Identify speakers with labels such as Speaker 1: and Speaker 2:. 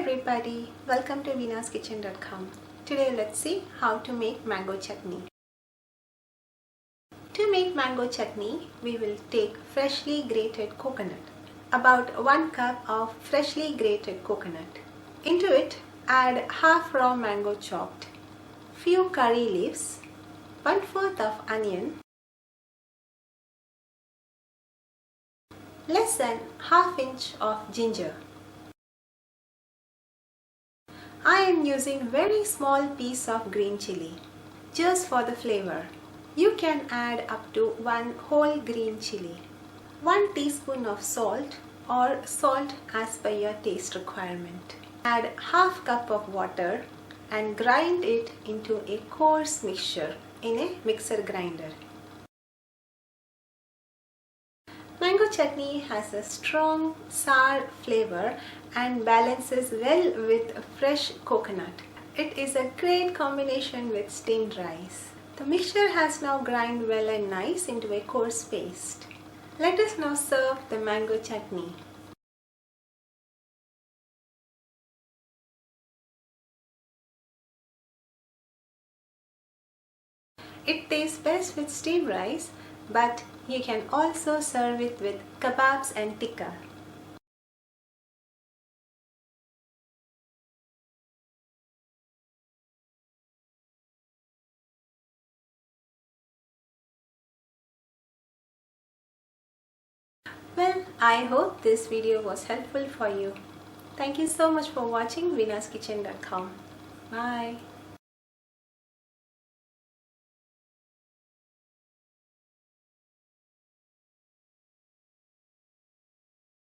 Speaker 1: everybody, welcome to veenaskitchen.com. Today let's see how to make mango chutney. To make mango chutney, we will take freshly grated coconut. About 1 cup of freshly grated coconut. Into it, add half raw mango chopped, few curry leaves, 1/4 of onion, less than ½ inch of ginger. I am using very small piece of green chili, just for the flavor. You can add up to 1 whole green chili. 1 teaspoon of salt or salt as per your taste requirement. Add ½ cup of water and grind it into a coarse mixture in a mixer grinder. Mango chutney has a strong sour flavor and balances well with fresh coconut. It is a great combination with steamed rice. The mixture has now ground well and nice into a coarse paste. Let us now serve the mango chutney. It tastes best with steamed rice, but you can also serve it with kebabs and tikka. Well, I hope this video was helpful for you. Thank you so much for watching veenaskitchen.com. Bye.